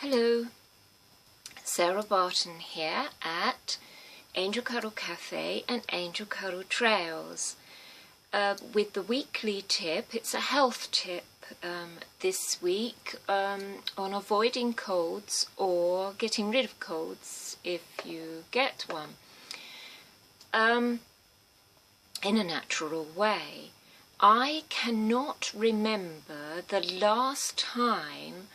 Hello, Sarah Barton here at Angel Cuddle Cafe and Angel Cuddle Trails with the weekly tip. It's a health tip this week on avoiding colds or getting rid of colds if you get one in a natural way. I cannot remember the last time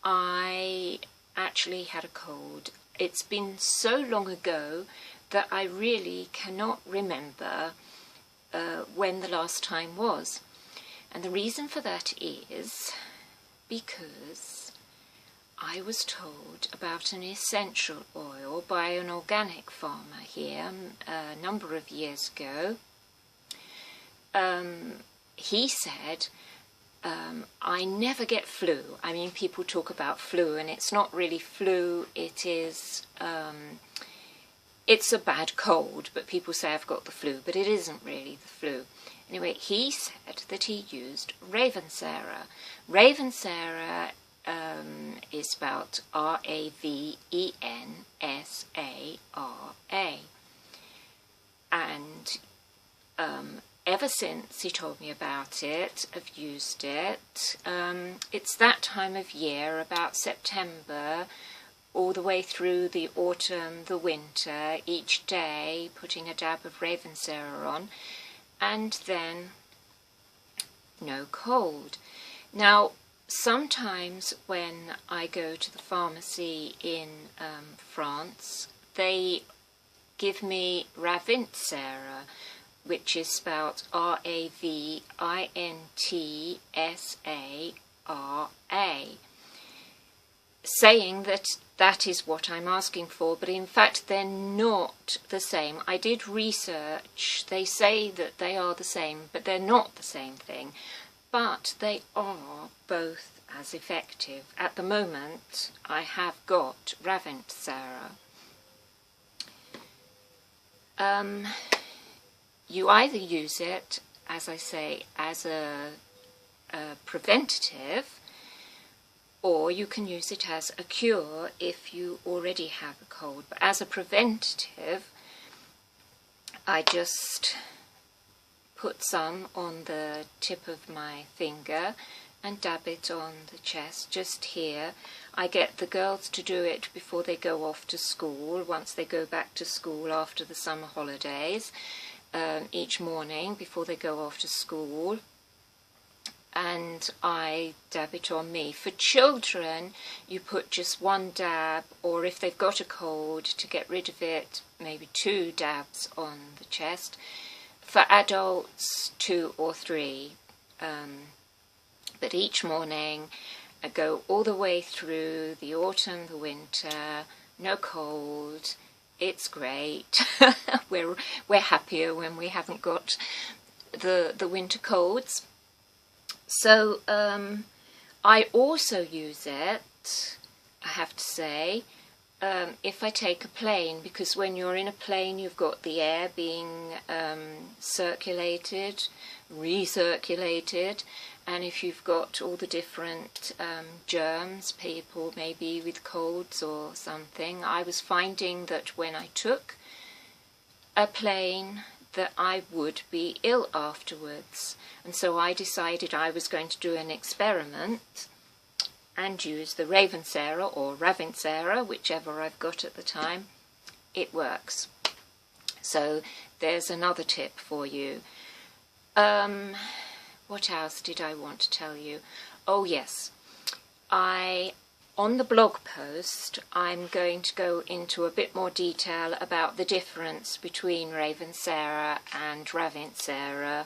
I actually had a cold. It's been so long ago that I really cannot remember when the last time was. And the reason for that is because I was told about an essential oil by an organic farmer here a number of years ago. He said, I never get flu. I mean, people talk about flu, and it's not really flu. It is, it's a bad cold, but people say I've got the flu, but it isn't really the flu. Anyway, he said that he used Ravensara. Ravensara is spelled R-A-V-E-N-S-A-R-A. And ever since he told me about it, I've used it. It's that time of year, about September, all the way through the autumn, the winter, each day putting a dab of Ravensara on, and then no cold. Now, sometimes when I go to the pharmacy in France, they give me Ravensara, which is spelled R-A-V-I-N-T-S-A-R-A, saying that that is what I'm asking for, but in fact they're not the same. I did research. They say that they are the same, but they're not the same thing. But they are both as effective. At the moment, I have got Ravensara. You either use it, as I say, as a preventative, or you can use it as a cure if you already have a cold. But as a preventative, I just put some on the tip of my finger and dab it on the chest, just here. I get the girls to do it before they go off to school, once they go back to school after the summer holidays. Each morning before they go off to school, and I dab it on me. For children, you put just one dab, or if they've got a cold, to get rid of it, maybe 2 dabs on the chest. For adults, 2 or 3. But each morning, I go all the way through the autumn, the winter, no cold. It's great. We're happier when we haven't got the winter colds. So I also use it, I have to say, if I take a plane, because when you're in a plane you've got the air being circulated, recirculated, and if you've got all the different germs, people maybe with colds or something, I was finding that when I took a plane that I would be ill afterwards. And so I decided I was going to do an experiment and use the Ravensara or Ravensara, whichever I've got at the time. It works. So there's another tip for you. What else did I want to tell you? Oh yes, on the blog post I'm going to go into a bit more detail about the difference between Ravensara and Ravensara,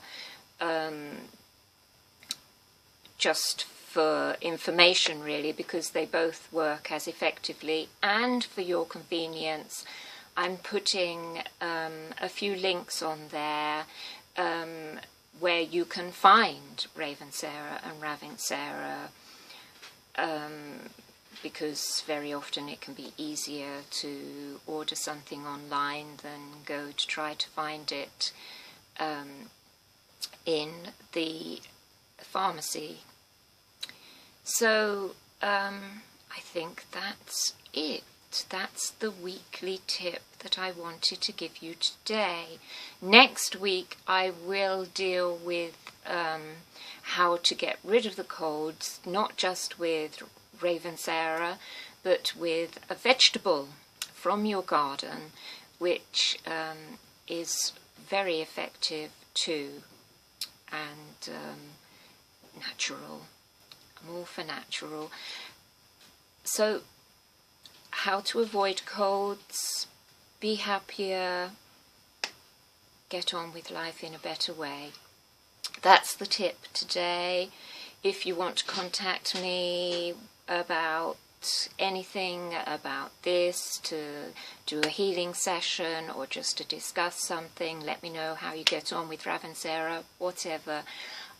just for information really, because they both work as effectively, and for your convenience I'm putting a few links on there where you can find Ravensara and Ravensara, because very often it can be easier to order something online than go to try to find it in the pharmacy. So I think that's it. That's the weekly tip that I wanted to give you today. Next week I will deal with how to get rid of the colds, not just with Raven Sarah, but with a vegetable from your garden, which is very effective too, and natural. I'm all for natural. So, how to avoid colds, be happier, get on with life in a better way. That's the tip today. If you want to contact me about anything about this, to do a healing session or just to discuss something, let me know how you get on with Raven Sarah, whatever.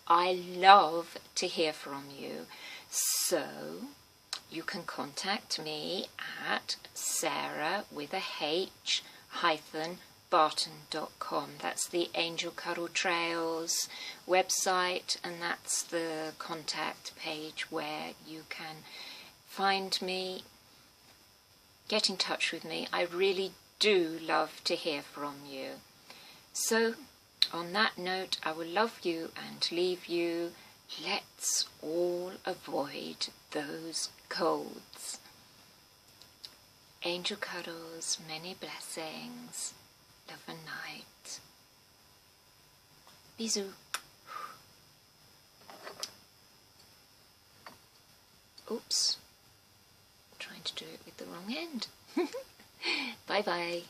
I love to hear from you. So you can contact me at Sarah with a H hyphen Barton.com. That's the Angel Cuddle Trails website, and that's the contact page where you can find me, get in touch with me. I really do love to hear from you. So on that note, I will love you and leave you. Let's all avoid those colds. Angel cuddles, many blessings. Love and night. Bisous. Oops. I'm trying to do it with the wrong end. Bye bye.